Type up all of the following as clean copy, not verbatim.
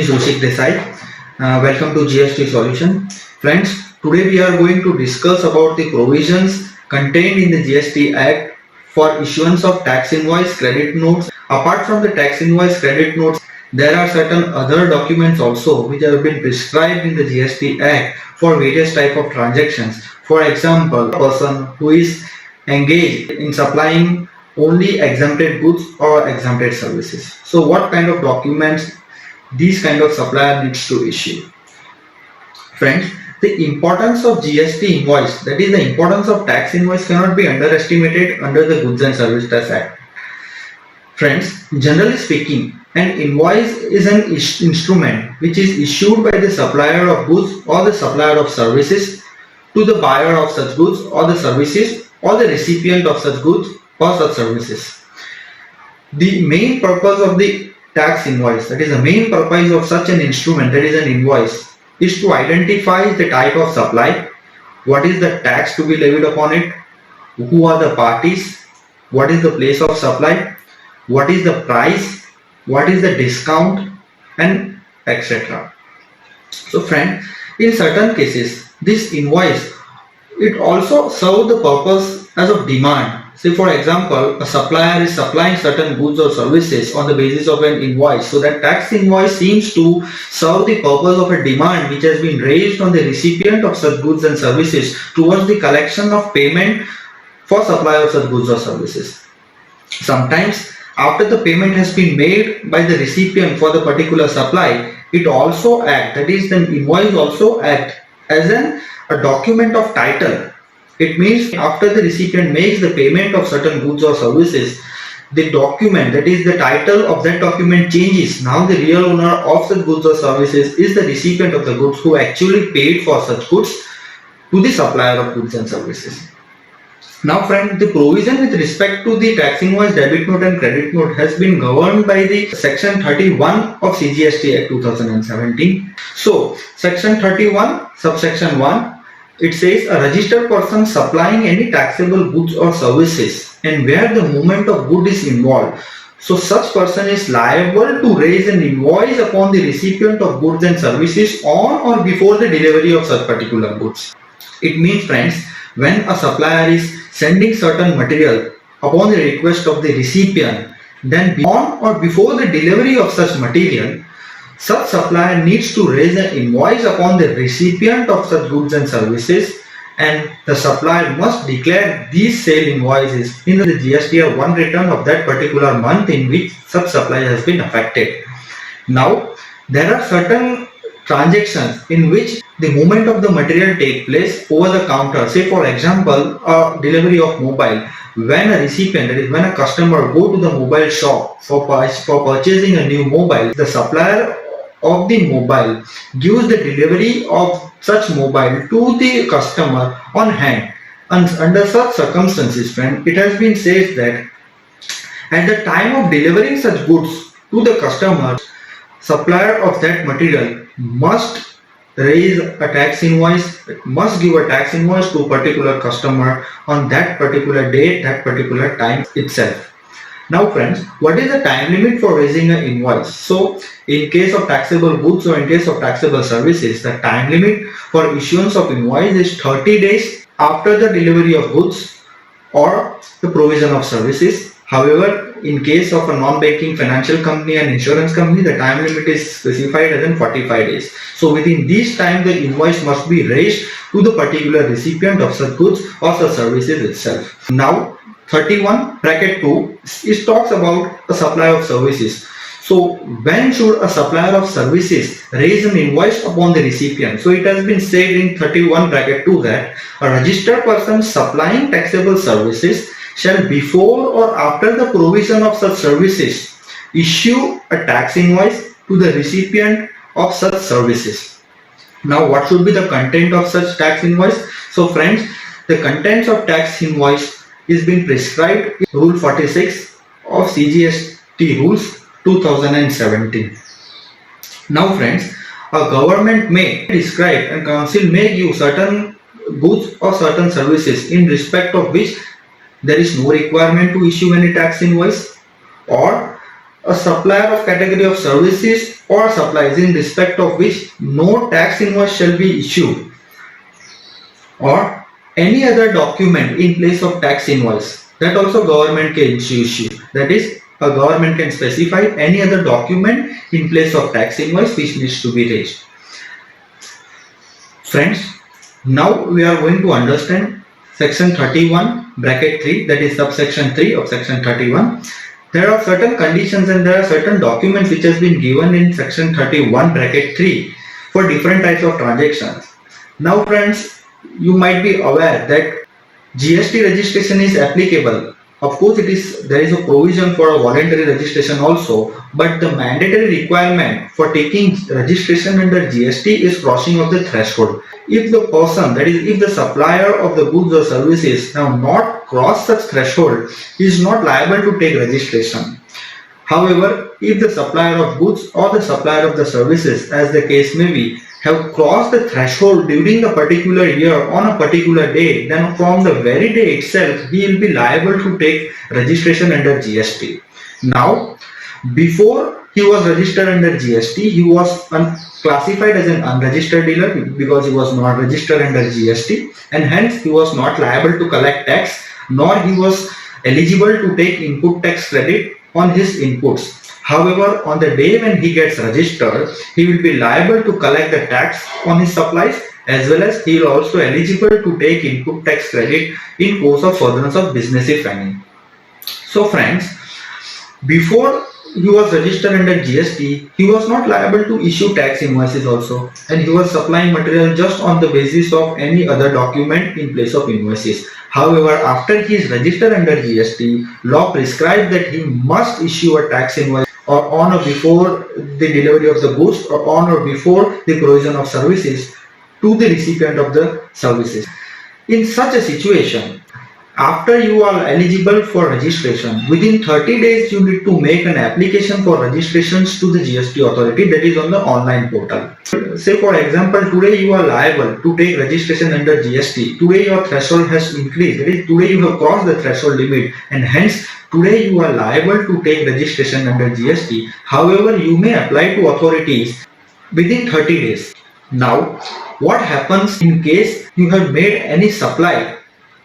is Rushik Desai. Welcome to GST Solution. Friends, today we are going to discuss about the provisions contained in the GST Act for issuance of tax invoice credit notes. Apart from the tax invoice credit notes, there are certain other documents also which have been prescribed in the GST Act for various type of transactions. For example, a person who is engaged in supplying only exempted goods or exempted services. So what kind of documents these kind of supplier needs to issue? Friends, the importance of GST invoice, that is the importance of tax invoice, cannot be underestimated under the Goods and Service Tax Act. Friends, generally speaking, an invoice is an instrument which is issued by the supplier of goods or the supplier of services to the buyer of such goods or the services or the recipient of such goods or such services. The main purpose of the tax invoice, that is the main purpose of such an instrument, that is an invoice, is to identify the type of supply, what is the tax to be levied upon it, who are the parties, what is the place of supply, what is the price, what is the discount, and etc. So friend, in certain cases, this invoice, it also serves the purpose as of demand. Say for example, a supplier is supplying certain goods or services on the basis of an invoice. So that tax invoice seems to serve the purpose of a demand which has been raised on the recipient of such goods and services towards the collection of payment for supply of such goods or services. Sometimes after the payment has been made by the recipient for the particular supply, it also acts, that is the invoice also acts as a document of title. It means after the recipient makes the payment of certain goods or services, the document, that is the title of that document, changes. Now the real owner of such goods or services is the recipient of the goods who actually paid for such goods to the supplier of goods and services. Now friend, the provision with respect to the tax invoice, debit note and credit note has been governed by the section 31 of CGST Act 2017. So section 31 subsection 1, it says a registered person supplying any taxable goods or services and where the movement of good is involved. So such person is liable to raise an invoice upon the recipient of goods and services on or before the delivery of such particular goods. It means friends, when a supplier is sending certain material upon the request of the recipient, then on or before the delivery of such material, such supplier needs to raise an invoice upon the recipient of such goods and services, and the supplier must declare these sale invoices in the GST1 return of that particular month in which such supply has been affected. Now, there are certain transactions in which the movement of the material take place over the counter. Say for example, a delivery of mobile. When a recipient, that is when a customer go to the mobile shop for purchasing a new mobile, the supplier of the mobile gives the delivery of such mobile to the customer on hand. And under such circumstances, friend, it has been said that at the time of delivering such goods to the customer, supplier of that material must raise a tax invoice, must give a tax invoice to a particular customer on that particular date, that particular time itself. Now friends, what is the time limit for raising an invoice? So in case of taxable goods or in case of taxable services, the time limit for issuance of invoice is 30 days after the delivery of goods or the provision of services. However, in case of a non-banking financial company and insurance company, the time limit is specified as in 45 days. So within this time, the invoice must be raised to the particular recipient of such goods or such services itself. Now, 31 bracket 2 is talks about a supply of services. So when should a supplier of services raise an invoice upon the recipient? So it has been said in 31 bracket 2 that a registered person supplying taxable services shall before or after the provision of such services issue a tax invoice to the recipient of such services. Now what should be the content of such tax invoice? So friends, the contents of tax invoice is being prescribed in Rule 46 of CGST Rules 2017. Now friends, a government may prescribe and council may give certain goods or certain services in respect of which there is no requirement to issue any tax invoice, or a supplier of category of services or supplies in respect of which no tax invoice shall be issued, or any other document in place of tax invoice, that also government can issue. That is, a government can specify any other document in place of tax invoice which needs to be raised. Friends, now we are going to understand section 31 bracket 3, that is subsection 3 of section 31. There are certain conditions and there are certain documents which has been given in section 31 bracket 3 for different types of transactions. Now friends, you might be aware that GST registration is applicable. Of course, there is a provision for a voluntary registration also, but the mandatory requirement for taking registration under GST is crossing of the threshold. If the person, that is, if the supplier of the goods or services have not crossed such threshold, he is not liable to take registration. However, if the supplier of goods or the supplier of the services, as the case may be, have crossed the threshold during a particular year on a particular day, then from the very day itself, he will be liable to take registration under GST. Now, before he was registered under GST, he was classified as an unregistered dealer because he was not registered under GST, and hence he was not liable to collect tax, nor he was eligible to take input tax credit on his inputs. However, on the day when he gets registered, he will be liable to collect the tax on his supplies, as well as he will also eligible to take input tax credit in course of furtherance of business if any. So friends, before he was registered under GST, he was not liable to issue tax invoices also, and he was supplying material just on the basis of any other document in place of invoices. However, after he is registered under GST, law prescribes that he must issue a tax invoice or on or before the delivery of the goods or on or before the provision of services to the recipient of the services. In such a situation, after you are eligible for registration, within 30 days you need to make an application for registrations to the GST authority, that is on the online portal. Say for example, today you are liable to take registration under GST. Today your threshold has increased, that is, today you have crossed the threshold limit, and hence today you are liable to take registration under GST. However, you may apply to authorities within 30 days. Now, what happens in case you have made any supply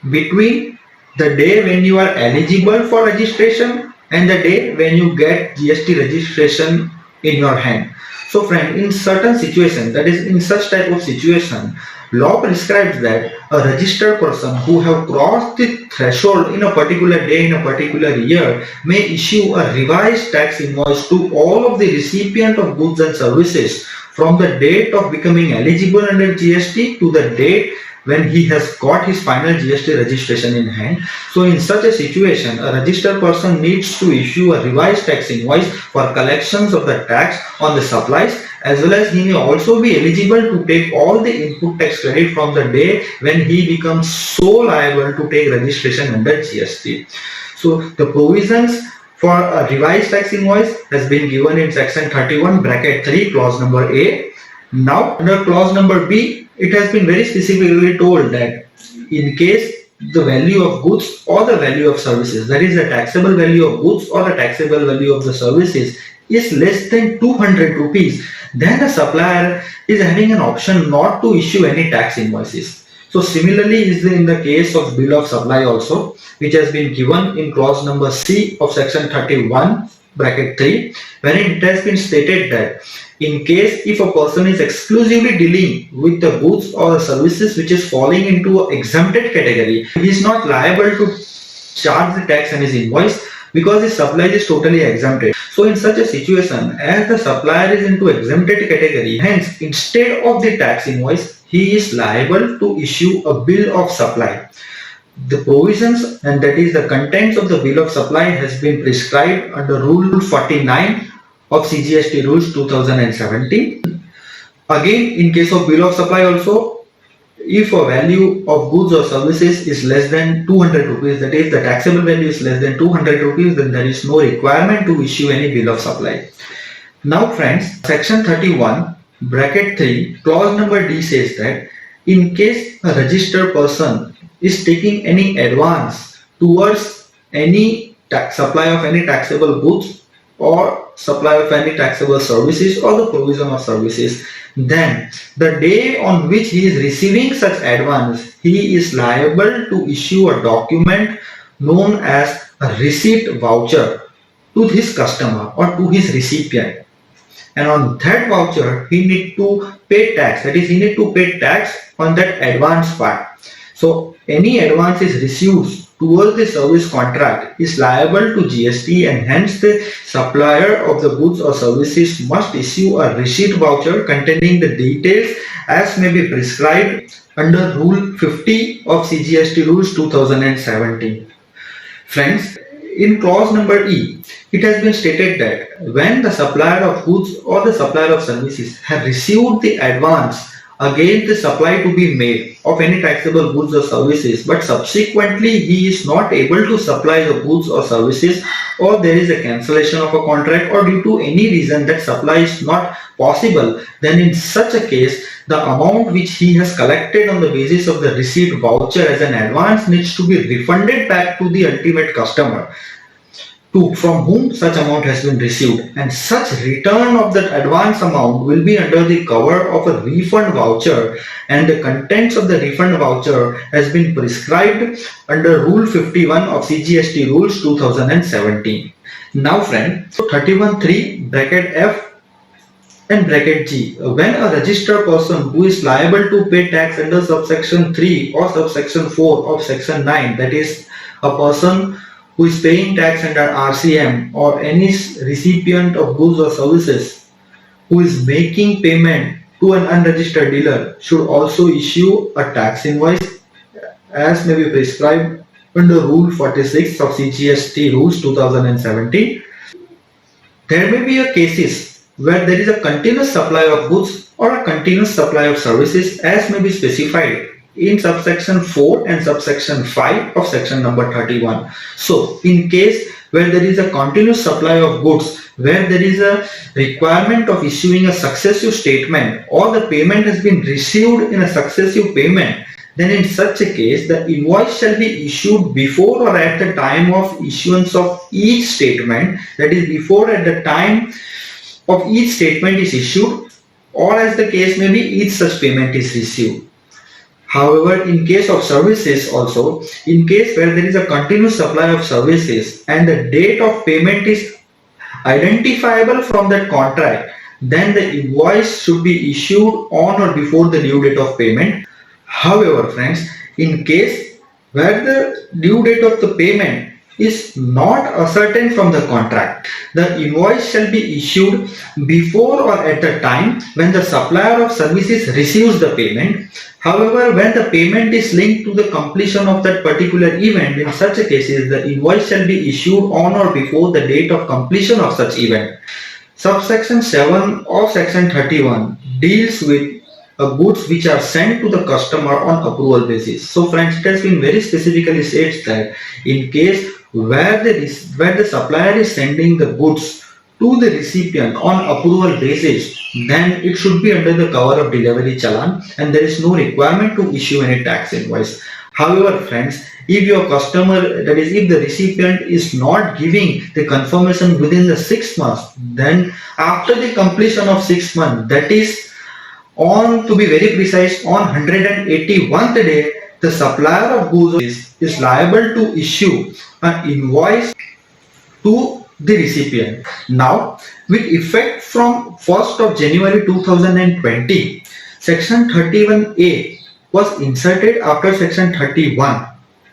between the day when you are eligible for registration and the day when you get GST registration in your hand? So friend, in certain situation, that is in such type of situation, law prescribes that a registered person who have crossed the threshold in a particular day in a particular year may issue a revised tax invoice to all of the recipient of goods and services from the date of becoming eligible under GST to the date when he has got his final GST registration in hand. So in such a situation, a registered person needs to issue a revised tax invoice for collections of the tax on the supplies, as well as he may also be eligible to take all the input tax credit from the day when he becomes so liable to take registration under GST. So the provisions for a revised tax invoice has been given in section 31 bracket 3 clause number A. Now under clause number B, it has been very specifically told that in case the value of goods or the value of services, that is the taxable value of goods or the taxable value of the services, is less than 200 rupees, then the supplier is having an option not to issue any tax invoices. So similarly is in the case of bill of supply also, which has been given in clause number C of section 31 bracket 3, wherein it has been stated that in case if a person is exclusively dealing with the goods or the services which is falling into an exempted category, he is not liable to charge the tax on his invoice because his supply is totally exempted. So in such a situation, as the supplier is into exempted category, hence instead of the tax invoice, he is liable to issue a bill of supply. The provisions, and that is the contents of the bill of supply, has been prescribed under Rule 49 of CGST Rules 2017. Again, in case of bill of supply also, if a value of goods or services is less than 200 rupees, that is the taxable value is less than 200 rupees, then there is no requirement to issue any bill of supply. Now friends, section 31 bracket 3 clause number D says that in case a registered person is taking any advance towards any supply of any taxable goods or supply of any taxable services or the provision of services, then the day on which he is receiving such advance, he is liable to issue a document known as a receipt voucher to his customer or to his recipient, and on that voucher he need to pay tax, that is he need to pay tax on that advance part. So any advance is received towards the service contract is liable to GST, and hence the supplier of the goods or services must issue a receipt voucher containing the details as may be prescribed under Rule 50 of CGST Rules 2017. Friends, in clause number E, it has been stated that when the supplier of goods or the supplier of services have received the advance against the supply to be made of any taxable goods or services, but subsequently he is not able to supply the goods or services, or there is a cancellation of a contract, or due to any reason that supply is not possible, then in such a case the amount which he has collected on the basis of the receipt voucher as an advance needs to be refunded back to the ultimate customer from whom such amount has been received, and such return of that advance amount will be under the cover of a refund voucher, and the contents of the refund voucher has been prescribed under Rule 51 of CGST Rules 2017. Now friend, 31(3) bracket F and bracket G. When a registered person who is liable to pay tax under subsection 3 or subsection 4 of section 9, that is a person who is paying tax under RCM, or any recipient of goods or services who is making payment to an unregistered dealer, should also issue a tax invoice as may be prescribed under Rule 46 of CGST Rules 2017. There may be a cases where there is a continuous supply of goods or a continuous supply of services as may be specified in subsection 4 and subsection 5 of section number 31. So in case where there is a continuous supply of goods, where there is a requirement of issuing a successive statement, or the payment has been received in a successive payment, then in such a case the invoice shall be issued before or at the time of issuance of each statement, that is before at the time of each statement is issued, or as the case may be, each such payment is received. However, in case of services also, in case where there is a continuous supply of services and the date of payment is identifiable from that contract, then the invoice should be issued on or before the due date of payment. However, friends, in case where the due date of the payment is not ascertained from the contract, the invoice shall be issued before or at the time when the supplier of services receives the payment. However, when the payment is linked to the completion of that particular event, in such a cases the invoice shall be issued on or before the date of completion of such event. Subsection 7 of section 31 deals with goods which are sent to the customer on approval basis. So friends, it has been very specifically said that in case where the supplier is sending the goods to the recipient on approval basis, then it should be under the cover of delivery challan, and there is no requirement to issue any tax invoice. However, friends, if your customer, that is if the recipient is not giving the confirmation within the 6 months, then after the completion of 6 months, that is on, to be very precise, on 181st day, the supplier of goods is liable to issue an invoice to the recipient. Now, with effect from 1st of January 2020, section 31A was inserted after section 31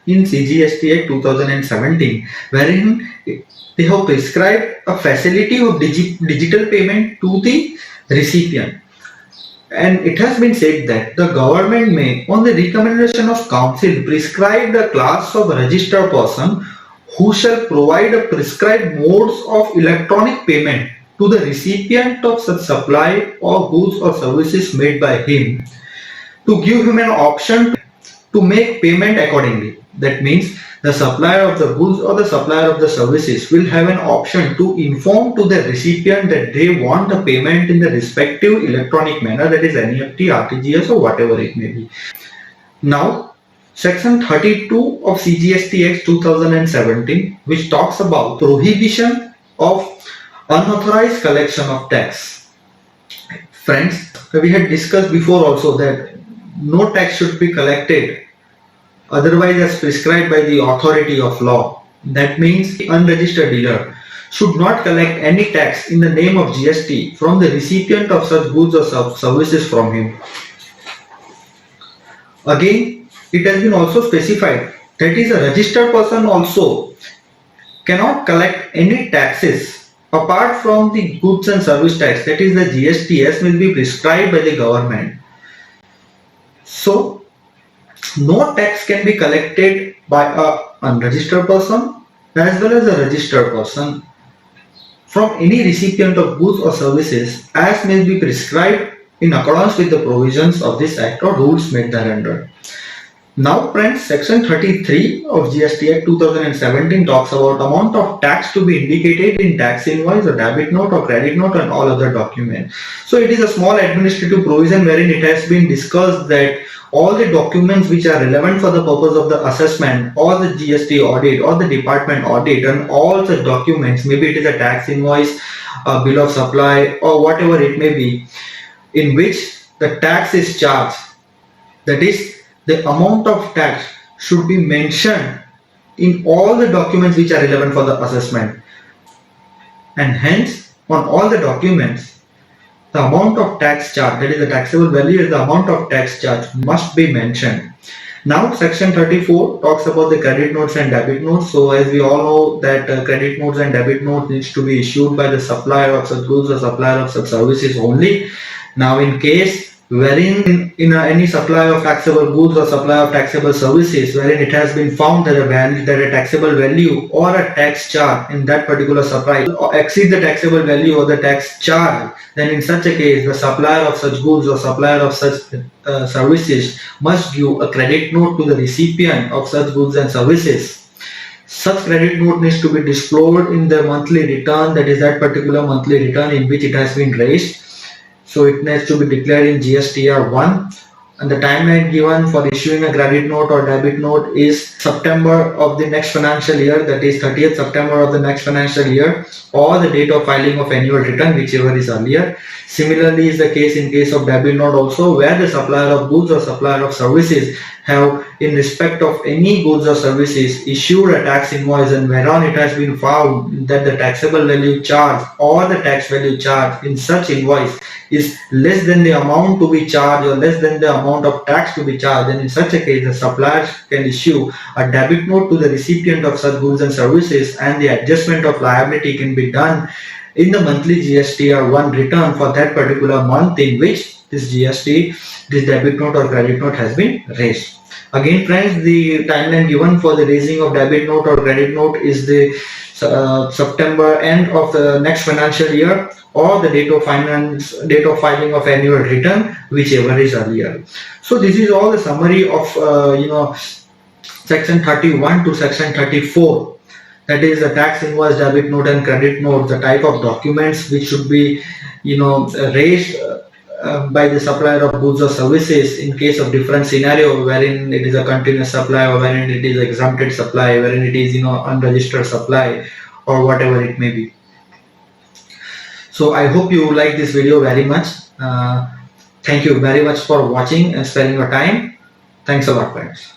in CGST Act 2017, wherein they have prescribed a facility of digital payment to the recipient. And it has been said that the government may, on the recommendation of council, prescribe the class of registered person who shall provide a prescribed modes of electronic payment to the recipient of such supply or goods or services made by him, to give him an option to make payment accordingly. That means the supplier of the goods or the supplier of the services will have an option to inform to the recipient that they want a payment in the respective electronic manner, that is NEFT, RTGS or whatever it may be. Now, Section 32 of CGST Act 2017, which talks about prohibition of Unauthorized collection of tax. Friends, we had discussed before also that no tax should be collected otherwise as prescribed by the authority of law. That means the unregistered dealer should not collect any tax in the name of GST from the recipient of such goods or services from him. Again, it has been also specified that is a registered person also cannot collect any taxes apart from the goods and service tax, that is the GST, as will be prescribed by the government. So no tax can be collected by a unregistered person as well as a registered person from any recipient of goods or services as may be prescribed in accordance with the provisions of this act or rules made thereunder. Now friends, section 33 of GST Act 2017 talks about amount of tax to be indicated in tax invoice or debit note or credit note and all other documents. So it is a small administrative provision wherein it has been discussed that all the documents which are relevant for the purpose of the assessment or the GST audit or the department audit and all the documents, maybe it is a tax invoice, a bill of supply or whatever it may be, in which the tax is charged, that is the amount of tax should be mentioned in all the documents which are relevant for the assessment, and hence on all the documents the amount of tax charge, that is the taxable value is the amount of tax charge, must be mentioned. Now section 34 talks about the credit notes and debit notes. So as we all know that credit notes and debit notes needs to be issued by the supplier of such goods or supplier of such services only. Now in case wherein in any supply of taxable goods or supply of taxable services wherein it has been found that a taxable value or a tax charge in that particular supply exceed the taxable value or the tax charge, then in such a case the supplier of such goods or supplier of such services must give a credit note to the recipient of such goods and services. Such credit note needs to be disclosed in the monthly return, that is that particular monthly return in which it has been raised. So it needs to be declared in GSTR 1, and the timeline given for issuing a credit note or debit note is September of the next financial year, that is 30th September of the next financial year, or the date of filing of annual return, whichever is earlier. Similarly is the case in case of debit note also, where the supplier of goods or supplier of services have in respect of any goods or services issued a tax invoice and whereon it has been found that the taxable value charged or the tax value charged in such invoice is less than the amount to be charged or less than the amount of tax to be charged, then in such a case the supplier can issue a debit note to the recipient of such goods and services, and the adjustment of liability can be done in the monthly GSTR 1 return for that particular month in which this debit note or credit note has been raised. Again friends, the timeline given for the raising of debit note or credit note is the September end of the next financial year, or the date of filing of annual return, whichever is earlier. So this is all the summary of section 31 to section 34, that is the tax invoice, debit note and credit note, the type of documents which should be raised by the supplier of goods or services in case of different scenario wherein it is a continuous supply or wherein it is exempted supply, wherein it is unregistered supply or whatever it may be. So I hope you like this video very much. Thank you very much for watching and sparing your time. Thanks a lot friends.